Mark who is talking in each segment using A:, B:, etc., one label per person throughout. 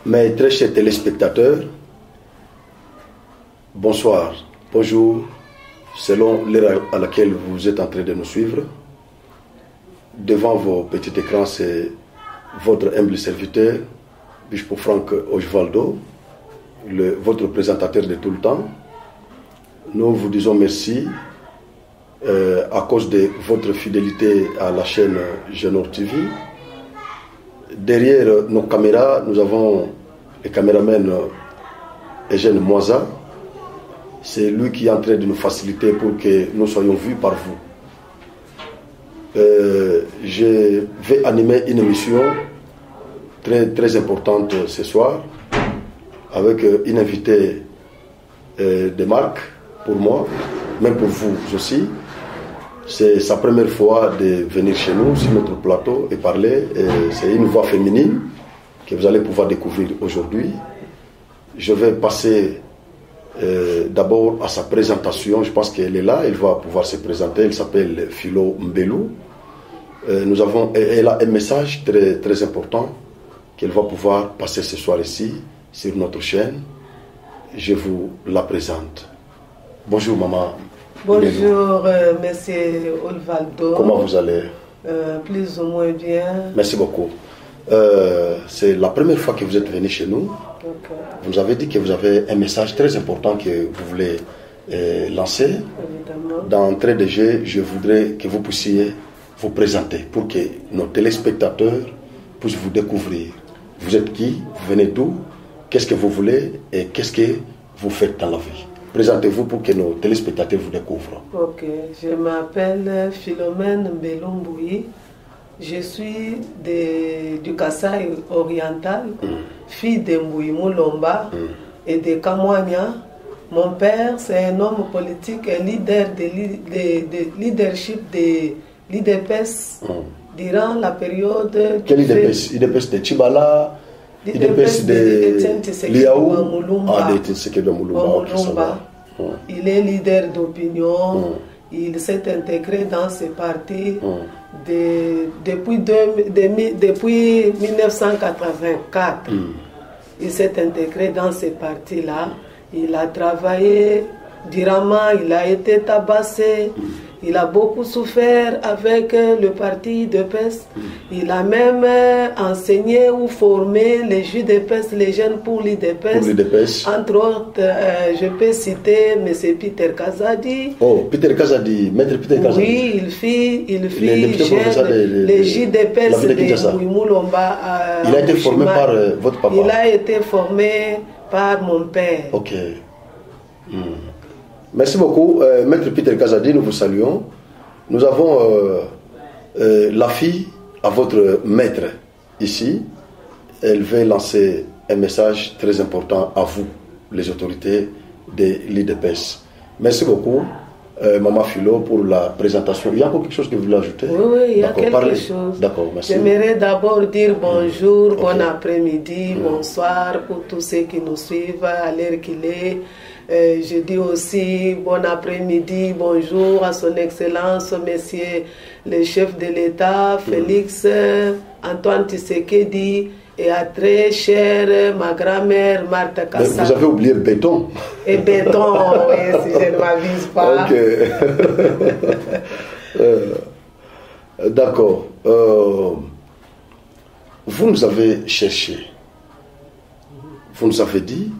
A: Mes très chers téléspectateurs, bonsoir, bonjour, selon l'heure à laquelle vous êtes en train de nous suivre. Devant vos petits écrans, c'est votre humble serviteur, Bishop Frank Osvaldo, votre présentateur de tout le temps. Nous vous disons merci à cause de votre fidélité à la chaîne Genor TV. Derrière nos caméras, nous avons le caméraman Eugène Moisa. C'est lui qui est en train de nous faciliter pour que nous soyons vus par vous. Je vais animer une émission très importante ce soir avec une invitée de marque pour moi, même pour vous aussi. C'est sa première fois de venir chez nous sur notre plateau et parler. C'est une voix féminine que vous allez pouvoir découvrir aujourd'hui. Je vais passer d'abord à sa présentation. Je pense qu'elle est là, elle va pouvoir se présenter. Elle s'appelle Philo Mbelou. Elle a un message très important qu'elle va pouvoir passer ce soir ici sur notre chaîne. Je vous la présente. Bonjour maman.
B: Bonjour monsieur Osvaldo.
A: Comment vous allez?
B: Plus ou moins bien.
A: Merci beaucoup. C'est la première fois que vous êtes venu chez nous.
B: Okay.
A: Vous nous avez dit que vous avez un message très important que vous voulez lancer.
B: Évidemment.
A: D'entrée de jeu, je voudrais que vous puissiez vous présenter pour que nos téléspectateurs puissent vous découvrir. Vous êtes qui? Vous venez d'où? Qu'est-ce que vous voulez? Et qu'est-ce que vous faites dans la vie? Présentez-vous pour que nos téléspectateurs vous découvrent.
B: Ok, je m'appelle Philomène Mbelou. Je suis du Kasaï oriental, fille de Mbouy Moulomba et de Kamwanya. Mon père, c'est un homme politique et leader de leadership de l'IDPS durant la période...
A: Quel IDPS? IDPS de Chibala? IDPS de Liaou? Ah, de Tshisekedi Moulumba.
B: Il est leader d'opinion. Il s'est intégré dans ce parti depuis 1984. Il s'est intégré dans ce parti-là. Il a travaillé durement, il a été tabassé. Il a beaucoup souffert avec le parti de PES. Il a même enseigné ou formé les JDPS, les jeunes pour l'IDPS. Entre autres, je peux citer M. Peter Kazadi.
A: Oh, Peter Kazadi, Maître Peter Kazadi.
B: Oui, il fit les JDPS de Moulomba.
A: Il a été formé par votre papa?
B: Il a été formé par mon père.
A: Ok. Merci beaucoup, Maître Peter Kazadi, nous vous saluons. Nous avons la fille à votre maître ici. Elle veut lancer un message très important à vous, les autorités de l'IDPS. Merci beaucoup, Maman Philo, pour la présentation. Il y a encore quelque chose que vous voulez ajouter?
B: Oui, il y a quelque chose.
A: D'accord, merci.
B: J'aimerais d'abord dire bonjour, bon après-midi, bonsoir pour tous ceux qui nous suivent à l'heure qu'il est. Je dis aussi bon après-midi, bonjour à son Excellence, Monsieur le chef de l'État, Félix Antoine Tshisekedi, et à très chère ma grand-mère Martha Kassa.
A: Vous avez oublié béton.
B: Et béton, oui, si je ne m'avise pas.
A: Ok. D'accord. Vous nous avez cherché. Vous nous avez dit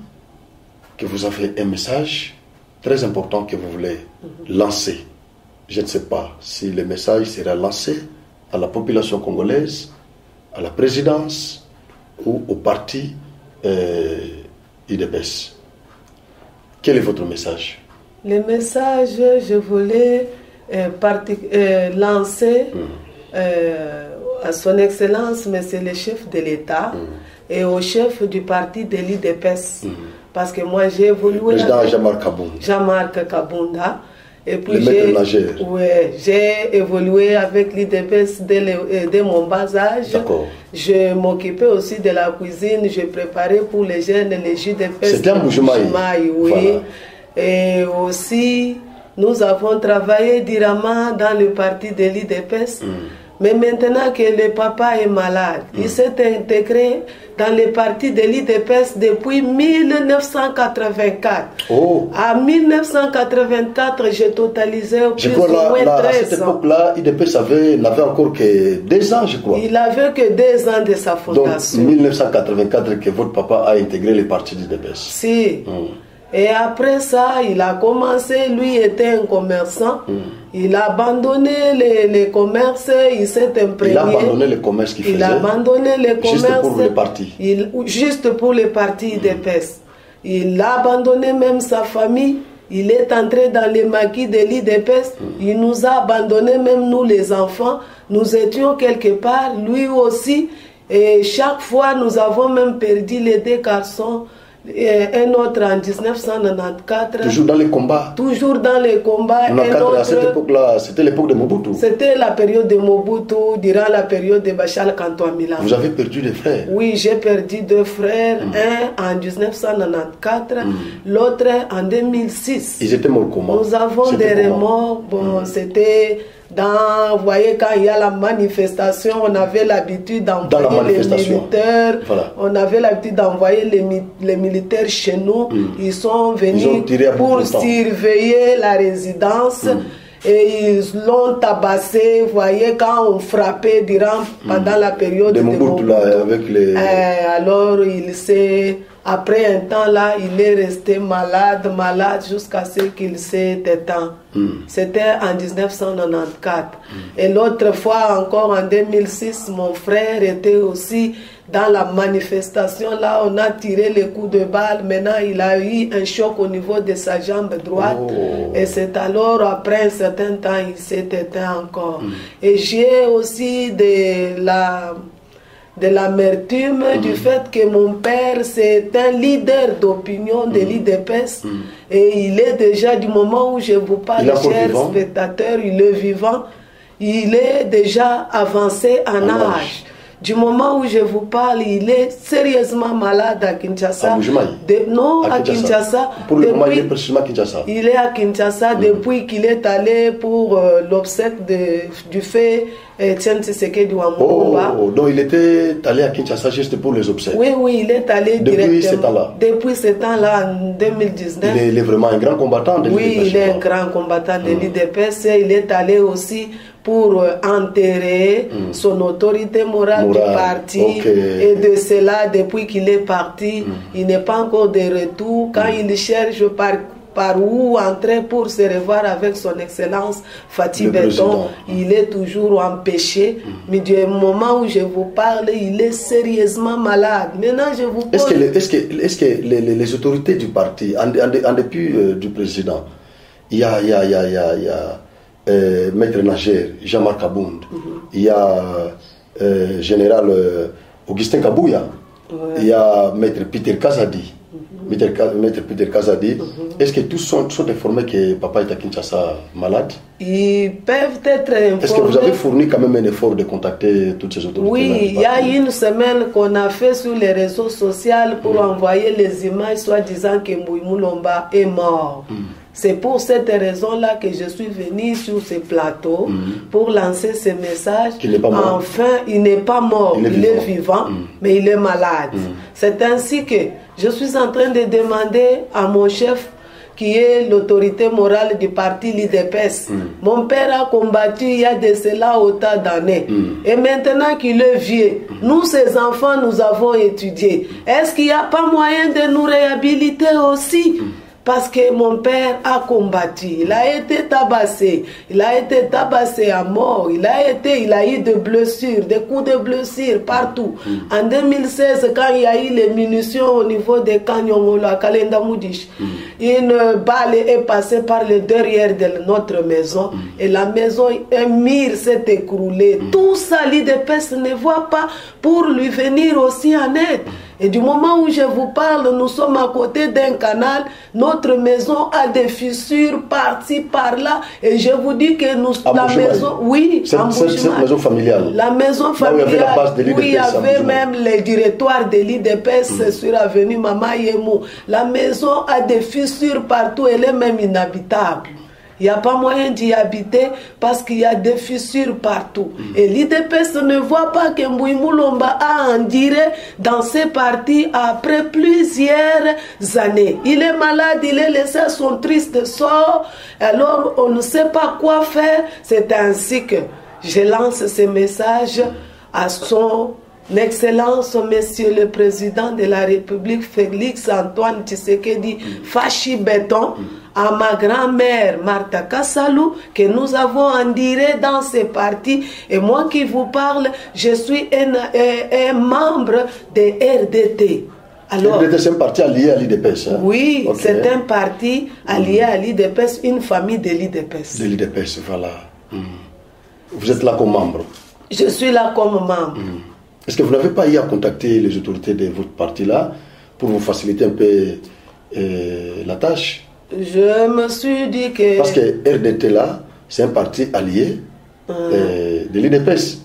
A: que vous avez un message très important que vous voulez lancer. Je ne sais pas si le message sera lancé à la population congolaise, à la présidence ou au parti IDPS. Quel est votre message?
B: Le message, je voulais lancer à son Excellence, Monsieur le chef de l'État et au chef du parti de l'IDPS. Parce que moi j'ai évolué
A: avec
B: Jean-Marc Kabunda. Et puis
A: j'ai
B: évolué avec l'IDPS dès mon bas âge. Je m'occupais aussi de la cuisine, je préparais pour les jeunes les JDPS.
A: C'était un Mbujimayi,
B: oui. Voilà. Et aussi, nous avons travaillé durement dans le parti de l'IDPS Mais maintenant que le papa est malade, il s'est intégré dans les partis de l'IDPS depuis 1984.
A: Oh.
B: À 1984, j'ai totalisé plus ou moins 13 ans.
A: À cette époque-là, l'IDPS n'avait encore que 2 ans, je crois.
B: Il n'avait que 2 ans de sa fondation.
A: Donc, 1984 que votre papa a intégré les partis d'IDPS.
B: Si. Et après ça, il a commencé, lui était un commerçant, il a abandonné les commerces, il s'est imprégné.
A: Il a abandonné les commerces qu'il faisait.
B: Il a abandonné les commerces.
A: Juste pour les partis.
B: Juste pour les partis d'IDPS. Il a abandonné même sa famille. Il est entré dans les maquis de l'IDPS. Il nous a abandonné même nous les enfants. Nous étions quelque part, lui aussi. Et chaque fois, nous avons même perdu les 2 garçons. Un autre en 1994.
A: Toujours dans les combats.
B: Toujours dans les combats.
A: À cette époque-là, c'était l'époque de Mobutu.
B: C'était la période de Mobutu, durant la période de Bachar Kantoamila.
A: Vous avez perdu des frères?
B: Oui, j'ai perdu 2 frères. Un en 1994, l'autre en 2006.
A: Ils étaient morts comment?
B: Nous avons des remords. Bon, c'était... vous voyez, quand il y a la manifestation, on avait l'habitude d'envoyer les militaires. Voilà. On avait l'habitude d'envoyer les militaires chez nous. Ils sont venus pour surveiller la résidence. Et ils l'ont tabassé, vous voyez, quand on frappait pendant la période de Mobutu. Alors il s'est... Après un temps là, il est resté malade jusqu'à ce qu'il s'est éteint. C'était en 1994. Et l'autre fois encore en 2006, mon frère était aussi dans la manifestation là. On a tiré les coups de balle. Maintenant, il a eu un choc au niveau de sa jambe droite. Et c'est alors, après un certain temps, il s'est éteint encore. Et j'ai aussi de l'amertume du fait que mon père, c'est un leader d'opinion de l'IDPS. Et il est déjà, du moment où je vous parle, chers spectateurs, il est vivant. Il est déjà avancé en âge. Du moment où je vous parle, il est sérieusement malade à Kinshasa. Non, à Kinshasa.
A: Pour le moment, il est précisément à Kinshasa.
B: Il est à Kinshasa depuis qu'il est allé pour l'obsèque du fait Etienne Tshisekedi Wamouba.
A: Donc il était allé à Kinshasa juste pour les obsèques.
B: Oui, il est allé
A: depuis ce temps-là.
B: Depuis ce temps-là, en 2019.
A: Il est vraiment un grand combattant de l'IDPS.
B: Oui, il est un grand combattant de l'IDPS. Il est allé aussi pour enterrer son autorité morale du parti. Et de cela, depuis qu'il est parti, il n'est pas encore de retour. Quand il cherche par où entrer pour se revoir avec son excellence Fatih Béton, il est toujours empêché. Mais du moment où je vous parle, il est sérieusement malade. Maintenant, je vous pose...
A: Est-ce que les autorités du parti, en dépit du président, il y a Maître Nager, Jean-Marc Abound, il y a Général Augustin Kabouya, il y a Maître Peter Kazadi. Maître Peter Kazadi, est-ce que tous sont informés que papa est à Kinshasa malade?
B: Ils peuvent être informés.
A: Est-ce que vous avez fourni quand même un effort de contacter toutes ces autorités?
B: Oui, il y a une semaine qu'on a fait sur les réseaux sociaux pour envoyer les images soi-disant que Moïmou Lomba est mort. C'est pour cette raison-là que je suis venu sur ce plateau pour lancer ce message. Enfin, il n'est pas mort, il est vivant, mais il est malade. C'est ainsi que je suis en train de demander à mon chef, qui est l'autorité morale du parti l'IDPS. Mon père a combattu il y a de cela autant d'années. Et maintenant qu'il est vieux, nous, ses enfants, nous avons étudié. Est-ce qu'il n'y a pas moyen de nous réhabiliter aussi? Parce que mon père a combattu, il a été tabassé à mort, il a eu des blessures, des coups de blessures partout. En 2016, quand il y a eu les munitions au niveau des Kanyongolo à Kalenda Moudish, une balle est passée par le derrière de notre maison et la maison, un mur s'est écroulé. Tout ça, l'IDPS ne voit pas pour lui venir aussi en aide. Et du moment où je vous parle, nous sommes à côté d'un canal. Notre maison a des fissures par-ci, par-là. Et je vous dis que nous, la maison, oui,
A: cette maison familiale.
B: La maison familiale, oui, il y avait même le directoire de l'IDPS sur l'avenue Mama Yemou. La maison a des fissures partout, elle est même inhabitable. Il n'y a pas moyen d'y habiter parce qu'il y a des fissures partout. Et l'IDPS ne voit pas que Mbouimou Lomba a enduré dans ces partis après plusieurs années. Il est malade, il est laissé à son triste sort, alors on ne sait pas quoi faire. C'est ainsi que je lance ce message à son Excellence, Monsieur le Président de la République, Félix Antoine Tshisekedi Fachi Béton, à ma grand-mère Martha Kassalou, que nous avons enduré dans ces partis. Et moi qui vous parle, je suis un membre de RDT.
A: Alors, RDT, c'est un parti allié à l'IDPS. Hein?
B: Oui, okay. C'est un parti allié à l'IDPS, une famille de l'IDPS.
A: De l'IDPS, voilà. Vous êtes là comme membre?
B: Je suis là comme membre.
A: Est-ce que vous n'avez pas eu à contacter les autorités de votre parti-là pour vous faciliter un peu la tâche?
B: Je me suis dit que...
A: Parce que RDT là, c'est un parti allié de l'IDPS.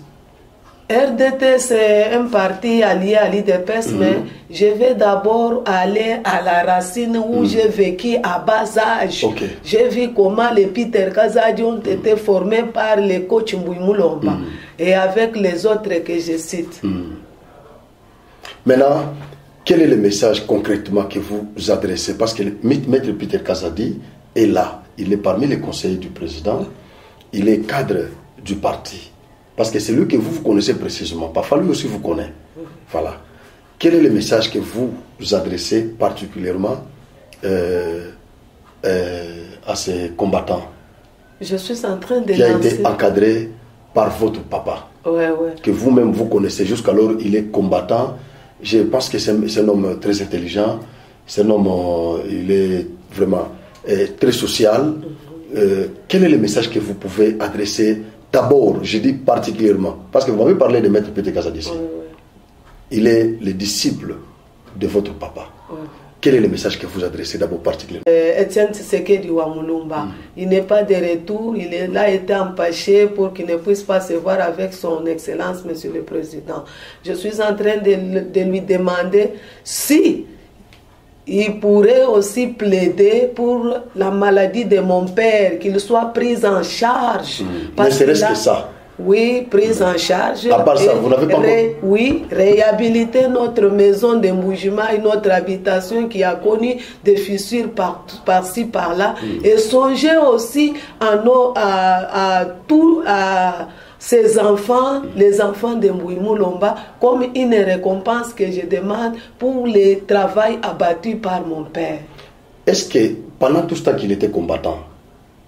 B: RDT, c'est un parti allié à l'IDPS, mais je vais d'abord aller à la racine où j'ai vécu à bas âge.
A: Okay.
B: J'ai vu comment les Peter Kazadi ont été formés par les coachs Mbouimou Lomba et avec les autres que je cite.
A: Maintenant, quel est le message concrètement que vous adressez? Parce que Maître Peter Kazadi est là. Il est parmi les conseillers du président. Il est cadre du parti. Parce que c'est lui que vous connaissez précisément. Parfois, lui aussi vous connaît. Voilà. Quel est le message que vous adressez particulièrement à ces combattants?
B: Je suis en train de
A: qui a été encadré par votre papa.
B: Ouais.
A: Que vous-même vous connaissez. Jusqu'alors, il est combattant. Je pense que c'est un homme très intelligent. C'est un homme, il est vraiment très social. Quel est le message que vous pouvez adresser? D'abord, je dis particulièrement, parce que vous m'avez parlé de Maître Peter Kazadi. Il est le disciple de votre papa. Quel est le message que vous adressez d'abord particulièrement?
B: Etienne Tshisekedi Wamulumba, il n'est pas de retour, il a été empêché pour qu'il ne puisse pas se voir avec son Excellence, Monsieur le Président. Je suis en train de lui demander si il pourrait aussi plaider pour la maladie de mon père, qu'il soit pris en charge.
A: Ne serait-ce que ça?
B: Oui, prise en charge.
A: À part ça, vous n'avez pas
B: Oui, réhabiliter notre maison de Mboujima, notre habitation qui a connu des fissures par-ci, par-là. Et songer aussi à ces enfants, les enfants de Mbouimou Lomba, comme une récompense que je demande pour le travail abattu par mon père.
A: Est-ce que pendant tout ce temps qu'il était combattant,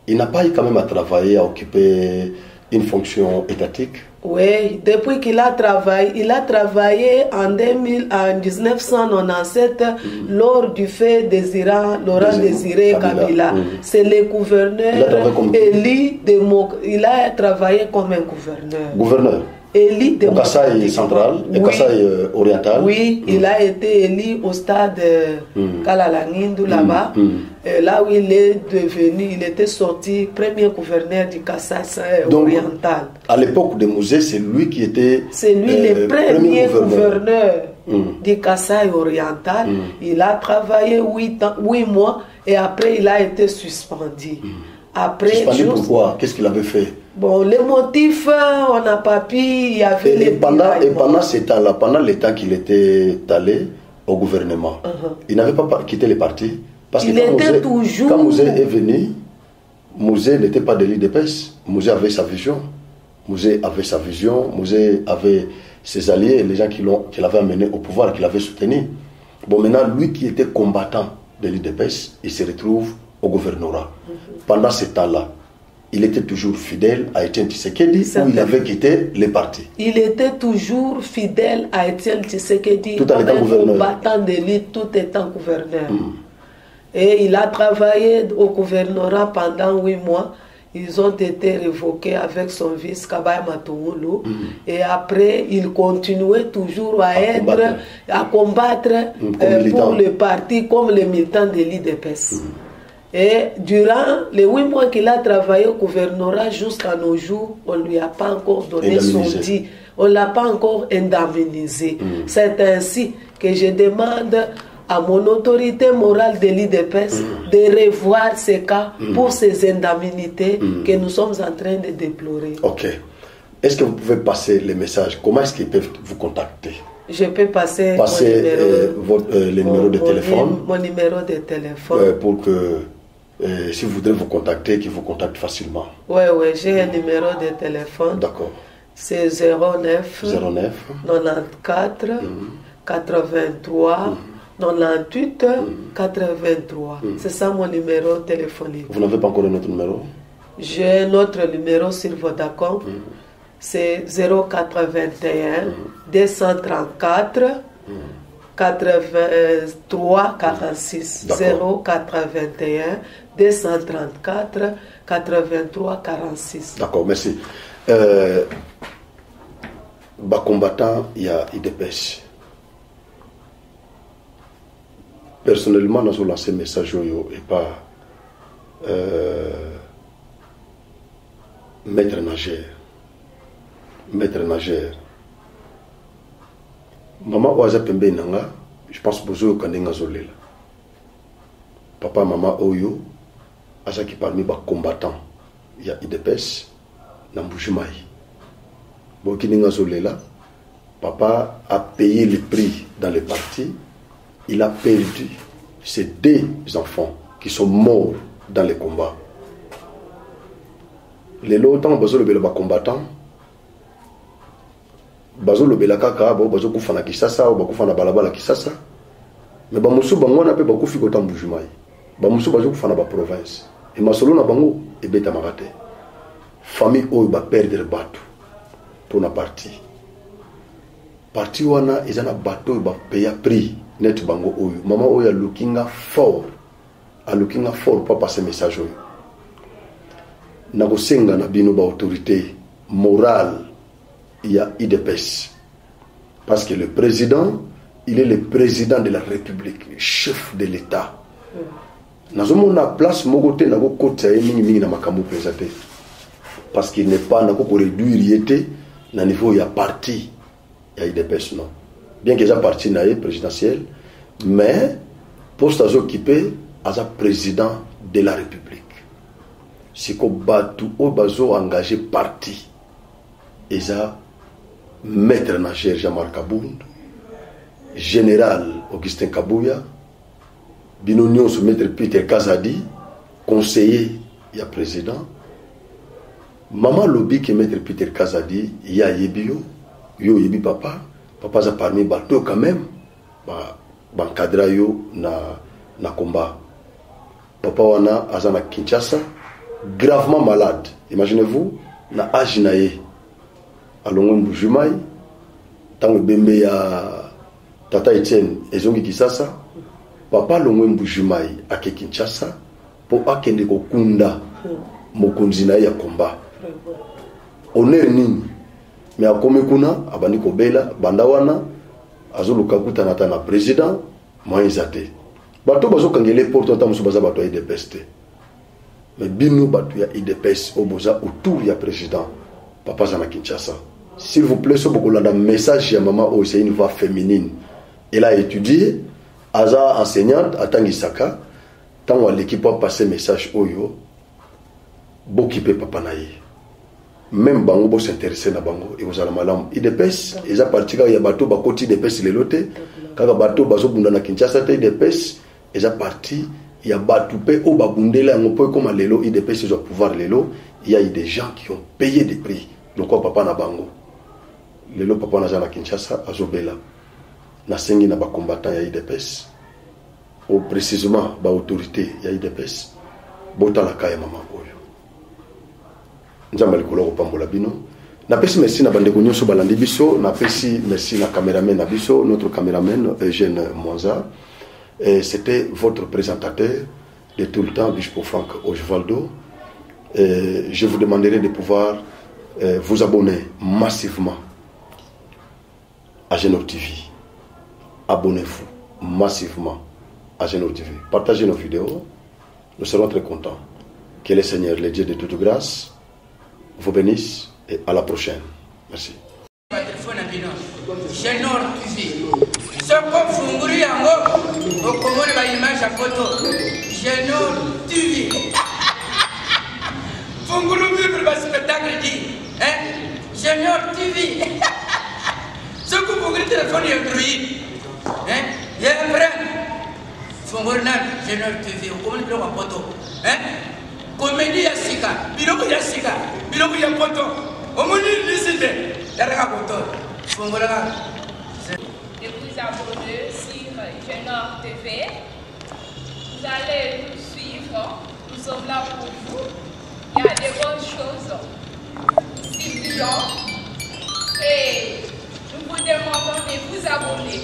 A: il n'a pas eu quand même à travailler, à occuper une fonction étatique?
B: Oui, depuis qu'il a travaillé en 1997 lors du fait Laurent Désiré Kabila. C'est le gouverneur Eli il a travaillé comme un gouverneur.
A: Gouverneur?
B: Élu
A: au Kasaï central et Kasaï oriental.
B: Oui, il a été élu au stade Kalalangindu là-bas. Là où il est devenu, il était sorti premier gouverneur du Kasaï oriental.
A: À l'époque de Mouzé, c'est lui qui était
B: le premier gouverneur du Kasaï oriental. Il a travaillé 8 mois et après il a été suspendu.
A: Suspendu pourquoi? Qu'est-ce qu'il avait fait?
B: Bon, les motifs, on n'a pas pu, il y avait
A: et pendant ce temps-là, pendant le temps qu'il était allé au gouvernement, il n'avait pas quitté le parti. Parce que quand Mouzé est venu, Mouzé n'était pas de l'IDPS. Mouzé avait sa vision. Mouzé avait ses alliés, les gens qui l'avaient amené au pouvoir, qui l'avaient soutenu. Bon, maintenant, lui qui était combattant de l'IDPS, il se retrouve au gouvernorat. Pendant ce temps-là, il était toujours fidèle à Etienne Tshisekedi ou il avait quitté les partis? Il
B: était toujours fidèle à Etienne Tshisekedi,
A: tout en étant gouverneur.
B: Combattant de lui, tout étant gouverneur. Et il a travaillé au gouvernorat pendant 8 mois. Ils ont été révoqués avec son fils Kabay Matungulu. Et après, il continuait toujours à combattre pour le parti comme les militants de l'IDPS. Et durant les 8 mois qu'il a travaillé au gouvernorat jusqu'à nos jours, on ne lui a pas encore donné son dit. On ne l'a pas encore indemnisé. C'est ainsi que je demande à mon autorité morale de l'IDPS de revoir ces cas pour ces indemnités que nous sommes en train de déplorer.
A: Ok. Est-ce que vous pouvez passer les messages? Comment est-ce qu'ils peuvent vous contacter?
B: Je peux passer
A: le numéro de téléphone.
B: Mon numéro de téléphone.
A: Pour que, si vous voudrez vous contacter, qu'ils vous contactent facilement.
B: Oui, j'ai un numéro de téléphone.
A: D'accord.
B: C'est 09 94 83 98 83. C'est ça mon numéro téléphonique.
A: Vous n'avez pas encore un autre numéro? J'ai
B: un autre numéro sur Vodacom. C'est 081 234 83 46. 081 234 83 46.
A: D'accord, merci. Combattant, il y a IDPS. Personnellement, nous avons lancé un message et pas maître nageur. Maman Oaza Pembe Nanga, je pense que vous avez zolela. Papa, maman Oyo, Azaki parmi les combattants, il y a IDPS, Nambujimaï. Bokininga zolela, papa a payé le prix dans les partis, il a perdu ses 2 enfants qui sont morts dans les combats. Les lots, bazo le combattant, bazo le kaka, bazo kufana kisasa, ou bakufana balabala kisasa, mais bamusu bangwana pe bakufi kota Mbujimaï, bamusu bazo kufana ba province, et masolo na bango et beta marate, famille oyo ba perdre bateau pour na partie. Parti wana ezana bateau ba payer prix net bango oyo. Maman oyo lookinga fort pour passer message oyo. Na kosenga na bino ba autorité morale il y a IDPS. Parce que le président, il est le président de la République, le chef de l'État. Nazomona place mogote na ko kota mingi na makambo présenté. Parce qu'il n'est pas na ko réduire yete na niveau il y a parti il y a IDPS non. Bien qu'il y ait parti na présidentiel, mais poste à occupé as président de la République. Si ko batu o bazo engagé parti eza maître nageur Jean-Marc Kabound, général Augustin Kabouya, binonion sous maître Peter Kazadi, conseiller il y a président. Maman lobby qui maître Peter Kazadi, il y a Yebio, yo yebi papa a parmi bateau quand même, ban cadra yo na combat. Papa wana azana Kinshasa, gravement malade. Imaginez-vous, na âge naye. Alongo Mbujimaï, tango bembe ya Tata Etienne ezongi Kisasa, papa alongo Mbujimaï ake Kinshasa, po akende kokunda mokonzi na ya combat. Honneur nini? Mais akomi kuna abandi kobela banda wana azoluka kutana na président moyenzate. Bato bazo kangele porte ta musu baza bato ya IDPS. Mais binu bato ya IDPS oboza autour ya président papa zana Kinshasa. S'il vous plaît, ce beaucoup là message à maman oh, c'est une voix féminine. Elle a étudié, Aza enseignante à Tangisaka, tant l'équipe a passé message oyo, beaucoup peut papa naïe. Même bango bo s'intéresser na bango et vous allez malam. IDPS, ils a parti quand il y a bateau ba côté IDPS les loté, quand bateau bazo bunda na Kinshasa té IDPS, ils a parti il y a bateau pe au babundela on peut comme lelo IDPS ils ont pouvoir lelo, il y a eu des gens qui ont payé des prix. Donc papa na bango. Lelo papa na jana Kinshasa azobela na sengi na ba combattant ya IDPS ou précisément ba autorité ya IDPS bota la kaya mama oyo nzamba likolo ko pambola bino na pesi merci na bande ko nyoso balandi biso na pesi merci na cameraman na biso notre cameraman Eugène Mwanza et c'était votre présentateur de tout le temps Bishop Franck Osvaldo. Je vous demanderai de pouvoir vous abonner massivement à Genov TV. Abonnez-vous massivement à Genov TV. Partagez nos vidéos. Nous serons très contents. Que le Seigneur, le Dieu de toute grâce, vous bénisse et à la prochaine. Merci.
C: Génor TV. Ce qu'on funguri yango, au Congo de l'image à photo. Génor TV. Funguru vivre le spectacle dit. Génor TV. Ce que vous voulez téléphone est Android. Il y a un brand. Funguru nan Génor TV. Au Congo de l'image à photo. Comédie ya sika. Biloko ya sika. Biloko ya photo. Au monde lisité. Y'a photo. Funguru nan.
D: De vous abonner sur Génor TV. Vous allez nous suivre. Nous sommes là pour vous. Il y a des bonnes choses. Stimulantes. Et nous vous demandons de vous abonner.